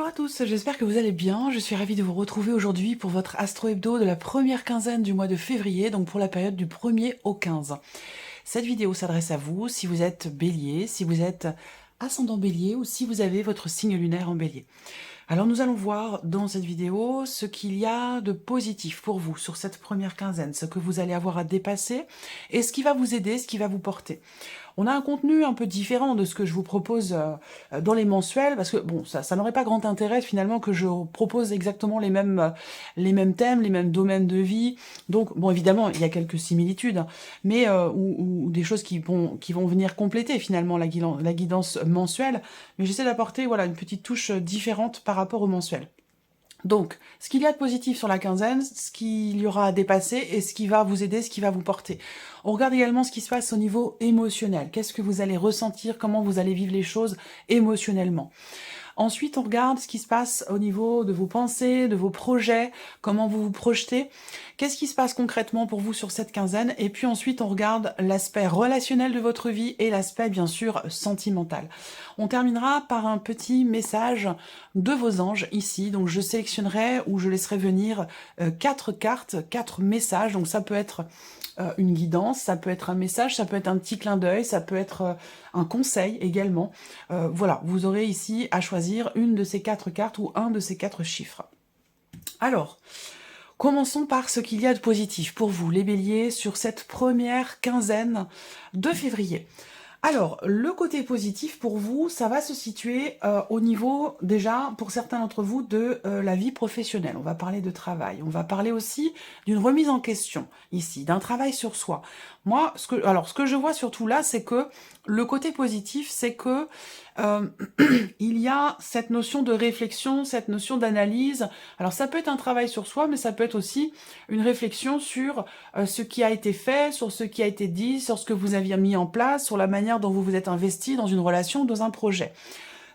à tous, j'espère que vous allez bien. Je suis ravie de vous retrouver aujourd'hui pour votre Astro Hebdo de la première quinzaine du mois de février, donc pour la période du 1er au 15. Cette vidéo s'adresse à vous si vous êtes bélier, si vous êtes ascendant bélier ou si vous avez votre signe lunaire en bélier. Alors nous allons voir dans cette vidéo ce qu'il y a de positif pour vous sur cette première quinzaine, ce que vous allez avoir à dépasser et ce qui va vous aider, ce qui va vous porter. On a un contenu un peu différent de ce que je vous propose dans les mensuels, parce que bon, ça n'aurait pas grand intérêt finalement que je propose exactement les mêmes thèmes, les mêmes domaines de vie. Donc bon, évidemment, il y a quelques similitudes, mais ou des choses qui vont venir compléter finalement la guidance mensuelle. Mais j'essaie d'apporter voilà une petite touche différente par rapport au mensuel. Donc, ce qu'il y a de positif sur la quinzaine, ce qu'il y aura à dépasser et ce qui va vous aider, ce qui va vous porter. On regarde également ce qui se passe au niveau émotionnel. Qu'est-ce que vous allez ressentir, comment vous allez vivre les choses émotionnellement. Ensuite, on regarde ce qui se passe au niveau de vos pensées, de vos projets, comment vous vous projetez, qu'est-ce qui se passe concrètement pour vous sur cette quinzaine, et puis ensuite on regarde l'aspect relationnel de votre vie et l'aspect bien sûr sentimental. On terminera par un petit message de vos anges ici, donc je sélectionnerai ou je laisserai venir 4 cartes, 4 messages, donc ça peut être une guidance, ça peut être un message, ça peut être un petit clin d'œil, ça peut être un conseil également. Voilà, vous aurez ici à choisir une de ces 4 cartes ou un de ces 4 chiffres. Alors, commençons par ce qu'il y a de positif pour vous, les béliers, sur cette première quinzaine de février. Alors, le côté positif pour vous, ça va se situer au niveau, déjà, pour certains d'entre vous, de la vie professionnelle. On va parler de travail. On va parler aussi d'une remise en question, ici, d'un travail sur soi. Moi, ce que je vois surtout là, c'est que le côté positif, c'est que il y a cette notion de réflexion, cette notion d'analyse. Alors, ça peut être un travail sur soi, mais ça peut être aussi une réflexion sur ce qui a été fait, sur ce qui a été dit, sur ce que vous aviez mis en place, sur la manière dont vous vous êtes investi dans une relation, dans un projet.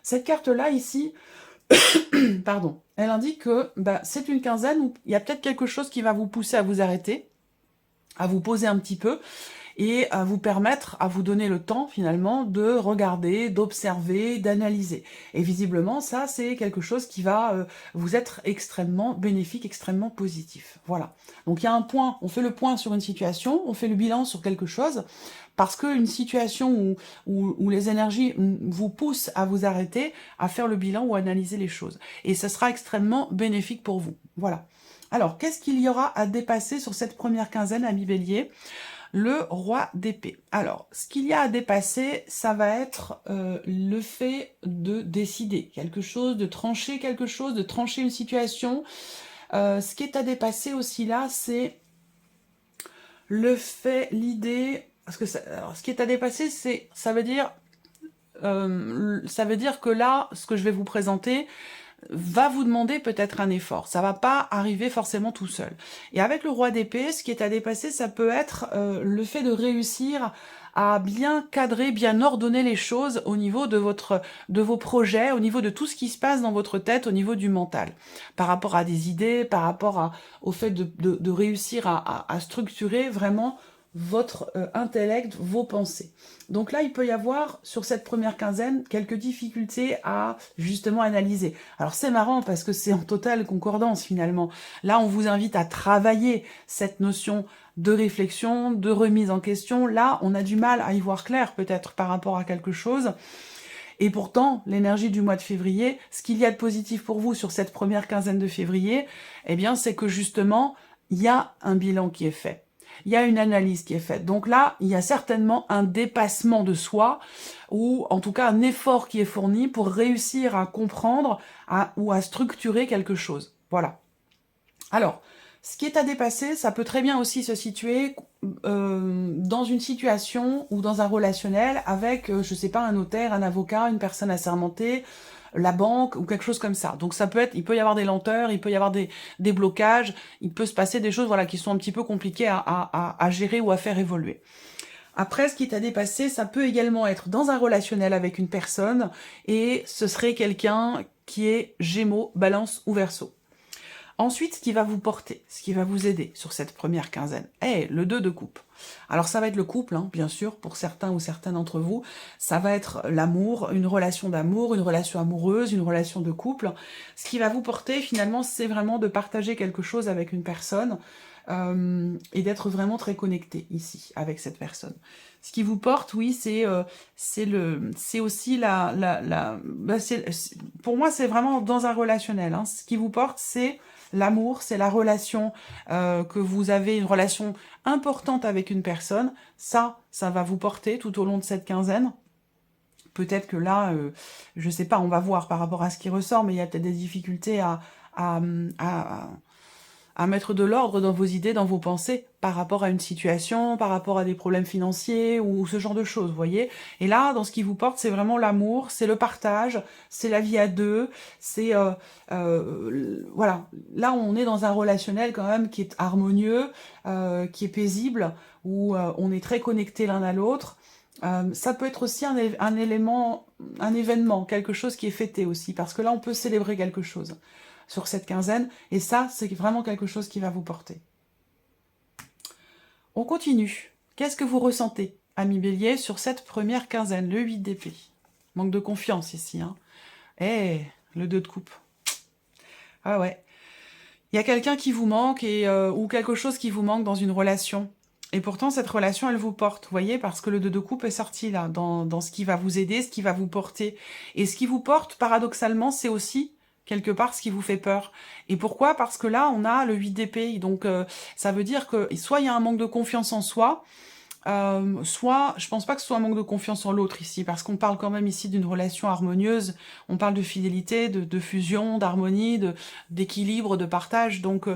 Cette carte-là, ici, pardon, elle indique que c'est une quinzaine où il y a peut-être quelque chose qui va vous pousser à vous arrêter, à vous poser un petit peu, et à vous permettre, à vous donner le temps finalement de regarder, d'observer, d'analyser. Et visiblement, ça c'est quelque chose qui va vous être extrêmement bénéfique, extrêmement positif. Voilà. Donc il y a un point, on fait le point sur une situation, on fait le bilan sur quelque chose, parce qu'une situation où les énergies vous poussent à vous arrêter, à faire le bilan ou à analyser les choses. Et ça sera extrêmement bénéfique pour vous. Voilà. Alors, qu'est-ce qu'il y aura à dépasser sur cette première quinzaine, amis bélier ? Le roi d'épée. Alors, ce qu'il y a à dépasser, ça va être le fait de décider quelque chose, de trancher quelque chose, de trancher une situation. Ce qui est à dépasser aussi là, c'est le fait, l'idée... Parce que alors, ce qui est à dépasser, ça veut dire que là, ce que je vais vous présenter va vous demander peut-être un effort. Ça va pas arriver forcément tout seul. Et avec le roi d'épée, ce qui est à dépasser, ça peut être le fait de réussir à bien cadrer, bien ordonner les choses au niveau de vos projets, au niveau de tout ce qui se passe dans votre tête, au niveau du mental. Par rapport à des idées, par rapport au fait de réussir à structurer vraiment votre intellect, vos pensées. Donc là, il peut y avoir, sur cette première quinzaine, quelques difficultés à justement analyser. Alors c'est marrant parce que c'est en totale concordance finalement. Là, on vous invite à travailler cette notion de réflexion, de remise en question. Là, on a du mal à y voir clair peut-être par rapport à quelque chose. Et pourtant, l'énergie du mois de février, ce qu'il y a de positif pour vous sur cette première quinzaine de février, eh bien, c'est que justement, il y a un bilan qui est fait. Il y a une analyse qui est faite. Donc là, il y a certainement un dépassement de soi, ou en tout cas un effort qui est fourni pour réussir à comprendre ou à structurer quelque chose. Voilà. Alors, ce qui est à dépasser, ça peut très bien aussi se situer dans une situation ou dans un relationnel avec, je sais pas, un notaire, un avocat, une personne assermentée, la banque ou quelque chose comme ça. Donc ça peut être, il peut y avoir des lenteurs, il peut y avoir des blocages, il peut se passer des choses voilà qui sont un petit peu compliquées à gérer ou à faire évoluer. Après, ce qui est à dépasser, ça peut également être dans un relationnel avec une personne et ce serait quelqu'un qui est Gémeaux, Balance ou Verseau. Ensuite, ce qui va vous porter, ce qui va vous aider sur cette première quinzaine, le 2 de coupe. Alors ça va être le couple, hein, bien sûr, pour certains ou certaines d'entre vous. Ça va être l'amour, une relation d'amour, une relation amoureuse, une relation de couple. Ce qui va vous porter, finalement, c'est vraiment de partager quelque chose avec une personne et d'être vraiment très connecté ici, avec cette personne. Ce qui vous porte, oui, c'est aussi pour moi, c'est vraiment dans un relationnel. Hein. Ce qui vous porte, c'est l'amour, c'est la relation, que vous avez une relation importante avec une personne. Ça va vous porter tout au long de cette quinzaine. Peut-être que là, je sais pas, on va voir par rapport à ce qui ressort, mais il y a peut-être des difficultés à mettre de l'ordre dans vos idées, dans vos pensées, par rapport à une situation, par rapport à des problèmes financiers, ou ce genre de choses, vous voyez. Et là, dans ce qui vous porte, c'est vraiment l'amour, c'est le partage, c'est la vie à deux, c'est... voilà, là on est dans un relationnel quand même qui est harmonieux, qui est paisible, où on est très connectés l'un à l'autre. Ça peut être aussi un élément, un événement, quelque chose qui est fêté aussi, parce que là on peut célébrer quelque chose sur cette quinzaine, et ça, c'est vraiment quelque chose qui va vous porter. On continue. Qu'est-ce que vous ressentez, ami Bélier, sur cette première quinzaine, le 8 d'épée? Manque de confiance ici, hein. Le 2 de coupe. Ah ouais. Il y a quelqu'un qui vous manque, ou quelque chose qui vous manque dans une relation. Et pourtant, cette relation, elle vous porte, vous voyez, parce que le 2 de coupe est sorti là, dans ce qui va vous aider, ce qui va vous porter. Et ce qui vous porte, paradoxalement, c'est aussi quelque part ce qui vous fait peur. Et pourquoi? Parce que là, on a le 8 d'épée. Donc, ça veut dire que soit il y a un manque de confiance en soi, soit, je pense pas que ce soit un manque de confiance en l'autre ici, parce qu'on parle quand même ici d'une relation harmonieuse, on parle de fidélité, de fusion, d'harmonie, d'équilibre, de partage, donc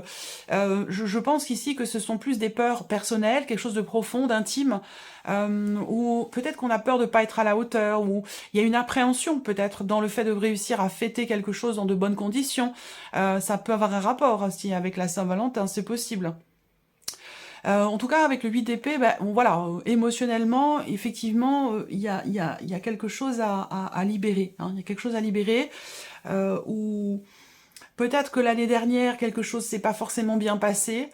je pense qu'ici que ce sont plus des peurs personnelles, quelque chose de profond, d'intime, ou peut-être qu'on a peur de pas être à la hauteur, ou il y a une appréhension peut-être dans le fait de réussir à fêter quelque chose dans de bonnes conditions, ça peut avoir un rapport aussi avec la Saint-Valentin, c'est possible. En tout cas, avec le 8 d'épée, voilà, émotionnellement, effectivement, il y a quelque chose à libérer. Hein, il y a quelque chose à libérer, ou peut-être que l'année dernière, quelque chose s'est pas forcément bien passé,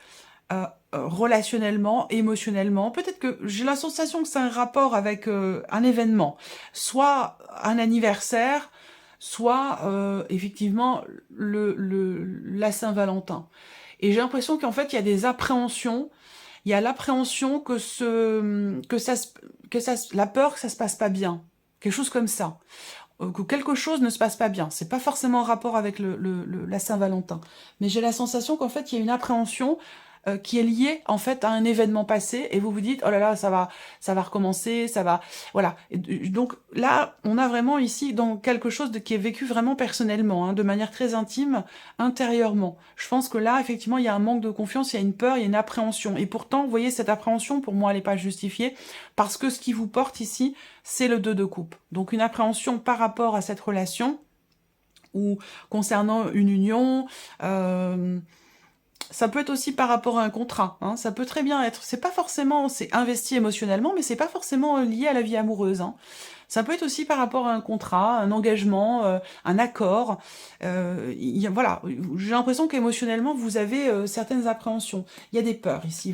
relationnellement, émotionnellement. Peut-être que j'ai la sensation que c'est un rapport avec un événement, soit un anniversaire, soit effectivement la Saint-Valentin. Et j'ai l'impression qu'en fait, il y a des appréhensions. Il y a l'appréhension la peur que ça se passe pas bien. Quelque chose comme ça. Que quelque chose ne se passe pas bien. C'est pas forcément en rapport avec la Saint-Valentin. Mais j'ai la sensation qu'en fait, il y a une appréhension qui est liée en fait à un événement passé, et vous vous dites, oh là là, ça va recommencer, ça va... Voilà. Et donc là, on a vraiment ici dans quelque chose qui est vécu vraiment personnellement, hein, de manière très intime, intérieurement. Je pense que là, effectivement, il y a un manque de confiance, il y a une peur, il y a une appréhension. Et pourtant, vous voyez, cette appréhension, pour moi, elle n'est pas justifiée, parce que ce qui vous porte ici, c'est le 2 de coupe. Donc une appréhension par rapport à cette relation, ou concernant une union, ça peut être aussi par rapport à un contrat, hein. Ça peut très bien être, c'est pas forcément, c'est investi émotionnellement, mais c'est pas forcément lié à la vie amoureuse, hein. Ça peut être aussi par rapport à un contrat, un engagement, un accord. Voilà, j'ai l'impression qu'émotionnellement, vous avez certaines appréhensions. Il y a des peurs ici.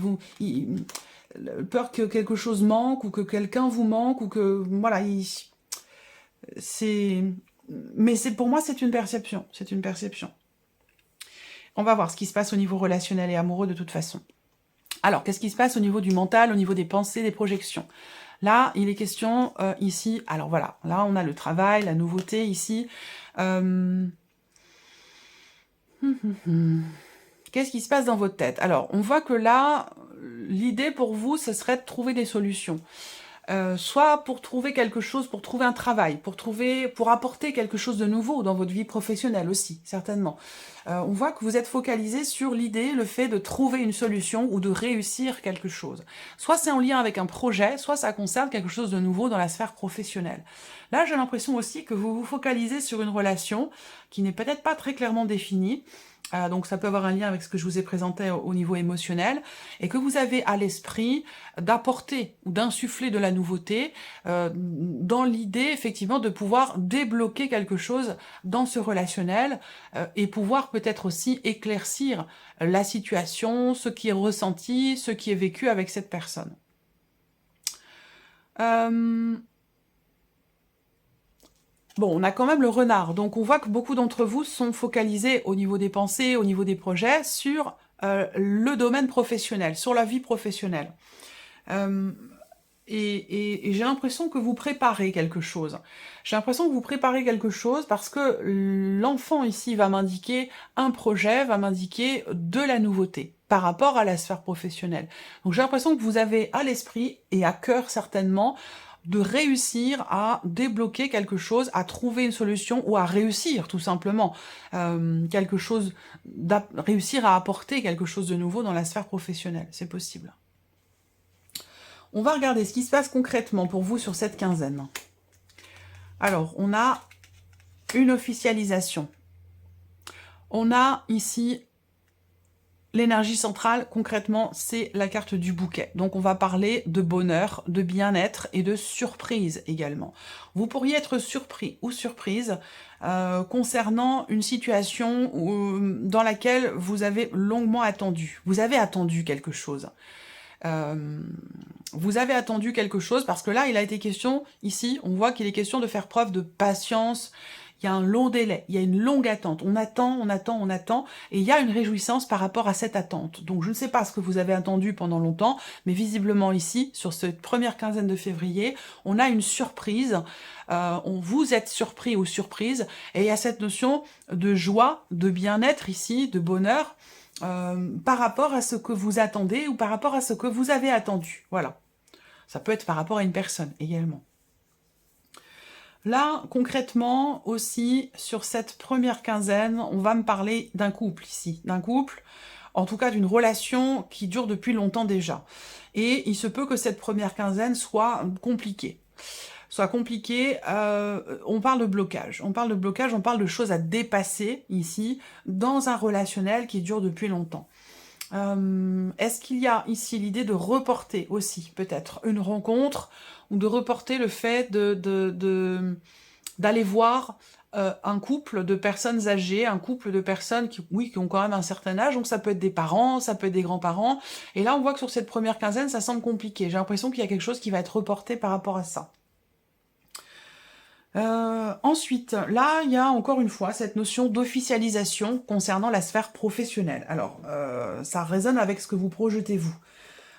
Peur que quelque chose manque, ou que quelqu'un vous manque, ou que... Voilà, mais pour moi, c'est une perception. C'est une perception. On va voir ce qui se passe au niveau relationnel et amoureux de toute façon. Alors, qu'est-ce qui se passe au niveau du mental, au niveau des pensées, des projections? Là, il est question ici... Alors voilà, là, on a le travail, la nouveauté ici. Qu'est-ce qui se passe dans votre tête? Alors, on voit que là, l'idée pour vous, ce serait de trouver des solutions. Soit pour trouver quelque chose, pour trouver un travail, pour apporter quelque chose de nouveau dans votre vie professionnelle aussi, certainement. On voit que vous êtes focalisé sur l'idée, le fait de trouver une solution ou de réussir quelque chose. Soit c'est en lien avec un projet, soit ça concerne quelque chose de nouveau dans la sphère professionnelle. Là, j'ai l'impression aussi que vous vous focalisez sur une relation qui n'est peut-être pas très clairement définie, Donc ça peut avoir un lien avec ce que je vous ai présenté au niveau émotionnel, et que vous avez à l'esprit d'apporter ou d'insuffler de la nouveauté dans l'idée effectivement de pouvoir débloquer quelque chose dans ce relationnel et pouvoir peut-être aussi éclaircir la situation, ce qui est ressenti, ce qui est vécu avec cette personne. Bon, on a quand même le renard, donc on voit que beaucoup d'entre vous sont focalisés au niveau des pensées, au niveau des projets, sur le domaine professionnel, sur la vie professionnelle. Et j'ai l'impression que vous préparez quelque chose. J'ai l'impression que vous préparez quelque chose parce que l'enfant ici va m'indiquer un projet, va m'indiquer de la nouveauté par rapport à la sphère professionnelle. Donc j'ai l'impression que vous avez à l'esprit et à cœur certainement de réussir à débloquer quelque chose, à trouver une solution ou à réussir tout simplement quelque chose, réussir à apporter quelque chose de nouveau dans la sphère professionnelle, c'est possible. On va regarder ce qui se passe concrètement pour vous sur cette quinzaine. Alors, on a une officialisation. On a ici l'énergie centrale, concrètement, c'est la carte du bouquet. Donc, on va parler de bonheur, de bien-être et de surprise également. Vous pourriez être surpris ou surprise concernant une situation dans laquelle vous avez longuement attendu. Vous avez attendu quelque chose. Vous avez attendu quelque chose parce que là, il a été question, ici, on voit qu'il est question de faire preuve de patience. Il y a un long délai, il y a une longue attente. On attend, on attend, on attend, et il y a une réjouissance par rapport à cette attente. Donc je ne sais pas ce que vous avez attendu pendant longtemps, mais visiblement ici, sur cette première quinzaine de février, on a une surprise. Vous êtes surpris ou surprise, et il y a cette notion de joie, de bien-être ici, de bonheur, par rapport à ce que vous attendez ou par rapport à ce que vous avez attendu. Voilà. Ça peut être par rapport à une personne également. Là, concrètement, aussi, sur cette première quinzaine, on va me parler d'un couple ici. D'un couple, en tout cas d'une relation qui dure depuis longtemps déjà. Et il se peut que cette première quinzaine soit compliquée. On parle de blocage. On parle de blocage, on parle de choses à dépasser ici, dans un relationnel qui dure depuis longtemps. Est-ce qu'il y a ici l'idée de reporter aussi, peut-être, une rencontre, ou de reporter le fait d'aller voir un couple de personnes âgées, un couple de personnes qui ont quand même un certain âge, donc ça peut être des parents, ça peut être des grands-parents, et là on voit que sur cette première quinzaine, ça semble compliqué. J'ai l'impression qu'il y a quelque chose qui va être reporté par rapport à ça. Ensuite, là, il y a encore une fois cette notion d'officialisation concernant la sphère professionnelle. Alors, ça résonne avec ce que vous projetez, vous.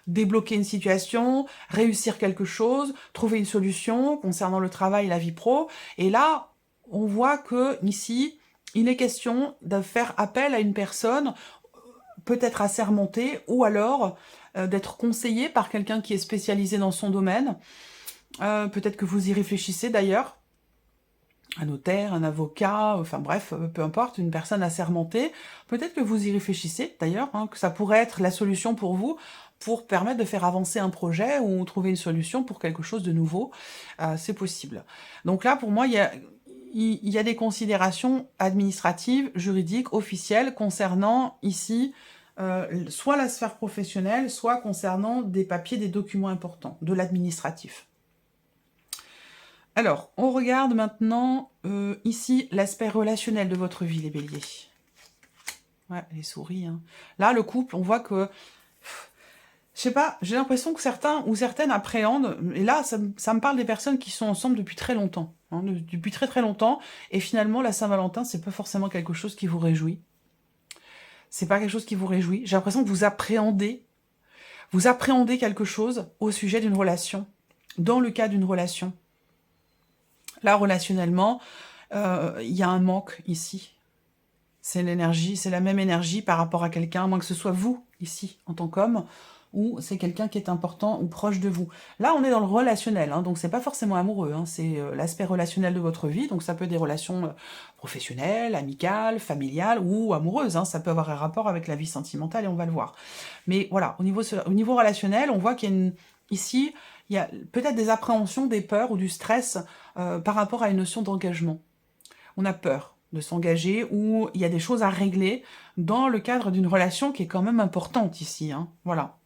Débloquer une situation, réussir quelque chose, trouver une solution concernant le travail et la vie pro. Et là, on voit que ici, il est question de faire appel à une personne peut-être assermentée ou alors d'être conseillé par quelqu'un qui est spécialisé dans son domaine. Peut-être que vous y réfléchissez d'ailleurs. Un notaire, un avocat, enfin bref, peu importe, une personne assermentée. Peut-être que vous y réfléchissez d'ailleurs, que ça pourrait être la solution pour vous, pour permettre de faire avancer un projet ou trouver une solution pour quelque chose de nouveau. C'est possible. Donc là, pour moi, il y a des considérations administratives, juridiques, officielles concernant ici soit la sphère professionnelle, soit concernant des papiers, des documents importants, de l'administratif. Alors, on regarde maintenant ici l'aspect relationnel de votre vie, les béliers. Ouais, les souris. Hein. Là, le couple, on voit que... Je sais pas, j'ai l'impression que certains ou certaines appréhendent, et là, ça me parle des personnes qui sont ensemble depuis très longtemps. Hein, depuis très très longtemps, et finalement, la Saint-Valentin, c'est pas forcément quelque chose qui vous réjouit. C'est pas quelque chose qui vous réjouit. J'ai l'impression que vous appréhendez quelque chose au sujet d'une relation, dans le cas d'une relation. Là, relationnellement, il y a un manque ici. C'est l'énergie, c'est la même énergie par rapport à quelqu'un, à moins que ce soit vous, ici, en tant qu'homme, ou c'est quelqu'un qui est important ou proche de vous. Là, on est dans le relationnel, hein, donc c'est pas forcément amoureux, hein, c'est l'aspect relationnel de votre vie, donc ça peut être des relations professionnelles, amicales, familiales ou amoureuses, hein, ça peut avoir un rapport avec la vie sentimentale et on va le voir. Mais voilà, au niveau relationnel, on voit qu'il y a ici, il y a peut-être des appréhensions, des peurs ou du stress par rapport à une notion d'engagement. On a peur. de s'engager, ou il y a des choses à régler dans le cadre d'une relation qui est quand même importante ici, hein. Voilà.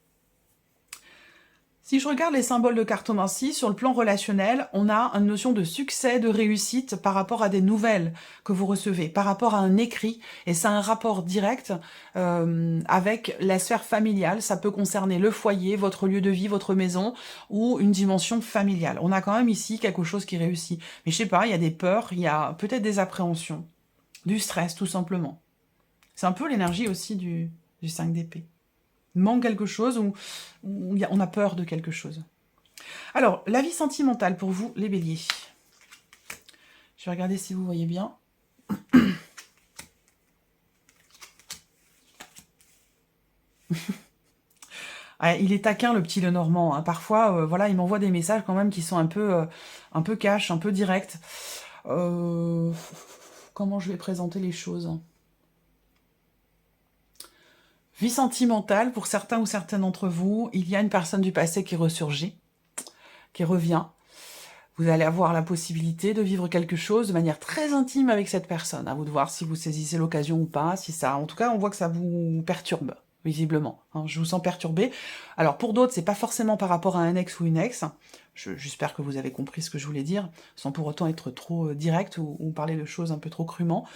Si je regarde les symboles de cartomancie, sur le plan relationnel, on a une notion de succès, de réussite par rapport à des nouvelles que vous recevez, par rapport à un écrit, et c'est un rapport direct avec la sphère familiale. Ça peut concerner le foyer, votre lieu de vie, votre maison, ou une dimension familiale. On a quand même ici quelque chose qui réussit. Mais je sais pas, il y a des peurs, il y a peut-être des appréhensions, du stress tout simplement. C'est un peu l'énergie aussi du 5 d'épée. Il manque quelque chose ou on a peur de quelque chose. Alors, la vie sentimentale pour vous, les béliers. Je vais regarder si vous voyez bien. Ouais, il est taquin, le petit Lenormand, hein. Parfois, voilà, il m'envoie des messages quand même qui sont un peu cash, un peu directs. Comment je vais présenter les choses ? Vie sentimentale, pour certains ou certaines d'entre vous, il y a une personne du passé qui ressurgit, qui revient. Vous allez avoir la possibilité de vivre quelque chose de manière très intime avec cette personne. À vous de voir si vous saisissez l'occasion ou pas. Si ça, en tout cas, on voit que ça vous perturbe, visiblement. Hein, je vous sens perturbé. Alors, pour d'autres, c'est pas forcément par rapport à un ex ou une ex. J'espère que vous avez compris ce que je voulais dire, sans pour autant être trop direct ou parler de choses un peu trop crûment.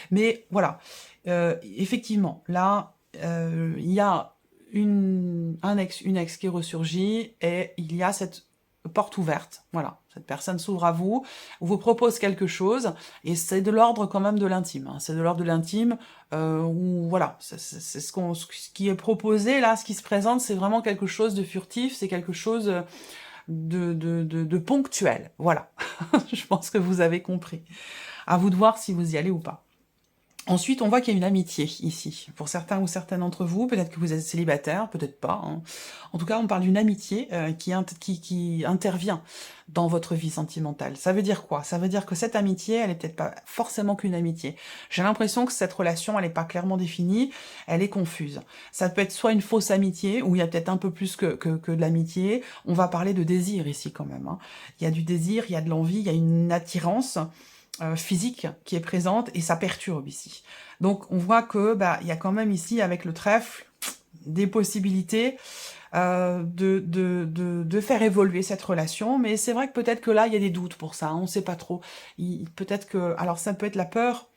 Mais voilà, effectivement, là, il y a un ex, une ex qui ressurgit et il y a cette porte ouverte, voilà. Cette personne s'ouvre à vous, vous propose quelque chose, et c'est de l'ordre quand même de l'intime. Hein. C'est de l'ordre de l'intime, où voilà, c'est ce qui est proposé là, ce qui se présente, c'est vraiment quelque chose de furtif, c'est quelque chose de ponctuel. Voilà, je pense que vous avez compris. À vous de voir si vous y allez ou pas. Ensuite, on voit qu'il y a une amitié ici. Pour certains ou certaines d'entre vous, peut-être que vous êtes célibataire, peut-être pas. Hein. En tout cas, on parle d'une amitié qui intervient dans votre vie sentimentale. Ça veut dire quoi? Ça veut dire que cette amitié, elle est peut-être pas forcément qu'une amitié. J'ai l'impression que cette relation, elle n'est pas clairement définie, elle est confuse. Ça peut être soit une fausse amitié, où il y a peut-être un peu plus que de l'amitié. On va parler de désir ici quand même. Hein. Il y a du désir, il y a de l'envie, il y a une attirance physique qui est présente, et ça perturbe ici. Donc on voit que il y a quand même ici avec le trèfle des possibilités de faire évoluer cette relation, mais c'est vrai que peut-être que là il y a des doutes pour ça, hein, on ne sait pas trop. Peut-être que, alors ça peut être la peur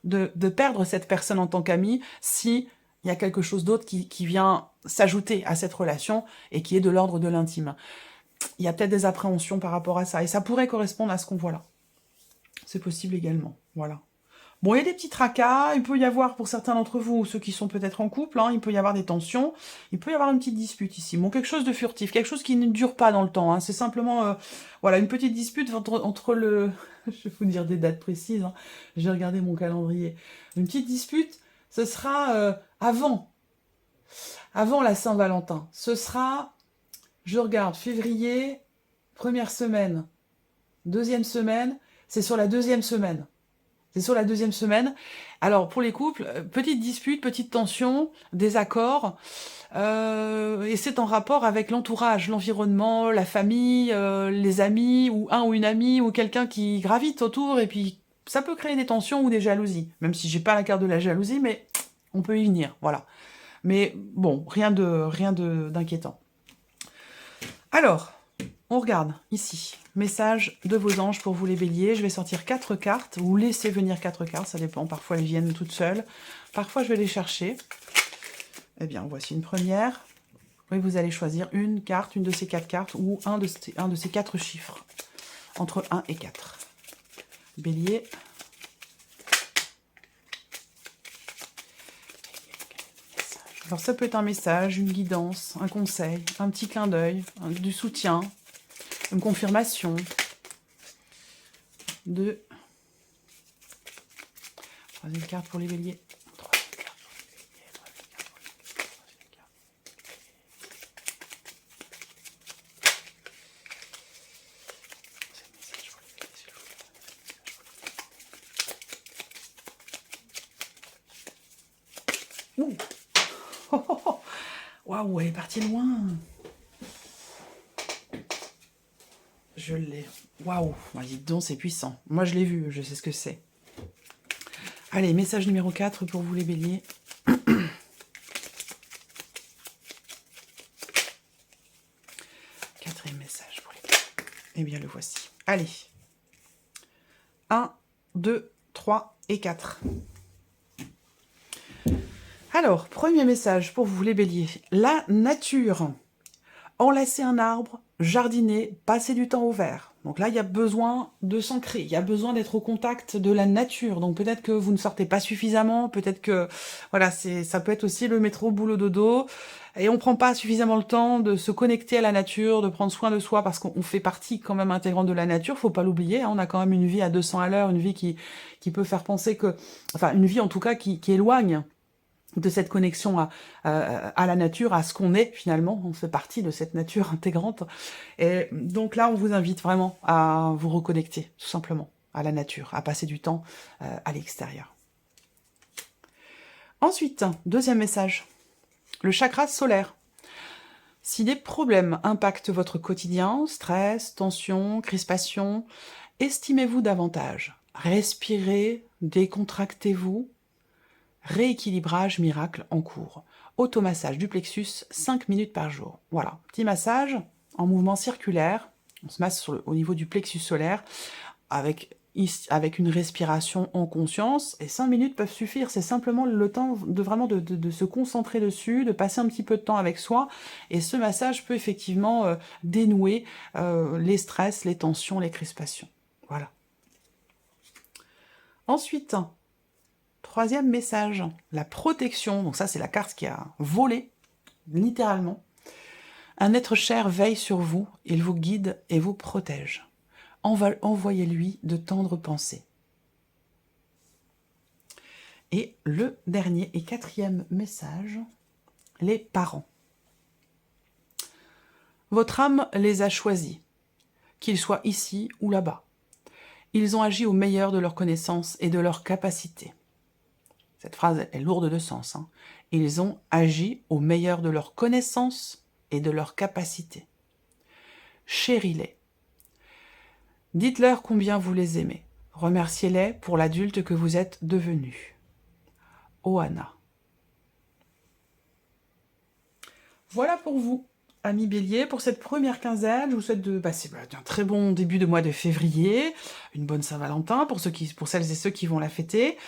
de perdre cette personne en tant qu'ami si il y a quelque chose d'autre qui vient s'ajouter à cette relation et qui est de l'ordre de l'intime. Il y a peut-être des appréhensions par rapport à ça, et ça pourrait correspondre à ce qu'on voit là. C'est possible également, voilà. Bon, il y a des petits tracas, il peut y avoir, pour certains d'entre vous, ceux qui sont peut-être en couple, hein, il peut y avoir des tensions, il peut y avoir une petite dispute ici. Bon, quelque chose de furtif, quelque chose qui ne dure pas dans le temps, hein. C'est simplement, voilà, une petite dispute entre le... Je vais vous dire des dates précises, hein. Je vais regarder mon calendrier. Une petite dispute, ce sera avant la Saint-Valentin. Ce sera, je regarde, février, première semaine, deuxième semaine, c'est sur la deuxième semaine. C'est sur la deuxième semaine. Alors, pour les couples, petite dispute, petite tension, désaccord, et c'est en rapport avec l'entourage, l'environnement, la famille, les amis, ou un ou une amie, ou quelqu'un qui gravite autour, et puis ça peut créer des tensions ou des jalousies. Même si j'ai pas la carte de la jalousie, mais on peut y venir, voilà. Mais bon, rien d'inquiétant. Alors, on regarde ici, message de vos anges pour vous les béliers. Je vais sortir 4 cartes, ou laisser venir 4 cartes, ça dépend. Parfois elles viennent toutes seules, parfois je vais les chercher. Eh bien, voici une première. Oui, vous allez choisir une carte, une de ces 4 cartes, ou un de ces 4 chiffres, entre 1 et 4. Bélier. Alors ça peut être un message, une guidance, un conseil, un petit clin d'œil, du soutien, une confirmation. 2. Troisième carte pour les béliers. Ouh. Waouh, elle est partie loin. Je l'ai. Waouh, dites donc, c'est puissant. Moi, je l'ai vu, je sais ce que c'est. Allez, message numéro 4 pour vous les béliers. Quatrième message pour les béliers. Eh bien, le voici. Allez. 1, 2, 3 et 4. Alors, premier message pour vous les béliers. La nature. Enlacer un arbre, jardiner, passer du temps au vert. Donc là, il y a besoin de s'ancrer, il y a besoin d'être au contact de la nature. Donc peut-être que vous ne sortez pas suffisamment, peut-être que, voilà, ça peut être aussi le métro, boulot, dodo, et on prend pas suffisamment le temps de se connecter à la nature, de prendre soin de soi, parce qu'on fait partie quand même intégrante de la nature, faut pas l'oublier, hein, on a quand même une vie à 200 à l'heure, une vie qui peut faire penser que, enfin, une vie en tout cas qui éloigne de cette connexion à la nature, à ce qu'on est finalement, on fait partie de cette nature intégrante. Et donc là, on vous invite vraiment à vous reconnecter, tout simplement, à la nature, à passer du temps à l'extérieur. Ensuite, deuxième message, le chakra solaire. Si des problèmes impactent votre quotidien, stress, tension, crispation, estimez-vous davantage. Respirez, décontractez-vous. Rééquilibrage miracle en cours. Automassage du plexus, 5 minutes par jour. Voilà, petit massage en mouvement circulaire. On se masse au niveau du plexus solaire avec une respiration en conscience. Et 5 minutes peuvent suffire. C'est simplement le temps de vraiment de se concentrer dessus, de passer un petit peu de temps avec soi. Et ce massage peut effectivement dénouer les stress, les tensions, les crispations. Voilà. Ensuite, troisième message, la protection. Donc ça, c'est la carte qui a volé, littéralement. Un être cher veille sur vous, il vous guide et vous protège. Envoyez-lui de tendres pensées. Et le dernier et quatrième message, les parents. Votre âme les a choisis, qu'ils soient ici ou là-bas. Ils ont agi au meilleur de leurs connaissances et de leurs capacités. Cette phrase est lourde de sens. Hein. Ils ont agi au meilleur de leurs connaissances et de leurs capacités. Chéris-les. Dites-leur combien vous les aimez. Remerciez-les pour l'adulte que vous êtes devenu. Ohana. Voilà pour vous, amis Bélier, pour cette première quinzaine. Je vous souhaite de passer un très bon début de mois de février, une bonne Saint-Valentin pour celles et ceux qui vont la fêter.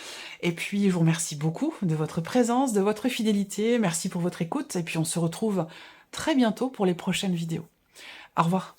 Et puis, je vous remercie beaucoup de votre présence, de votre fidélité. Merci pour votre écoute. Et puis, on se retrouve très bientôt pour les prochaines vidéos. Au revoir.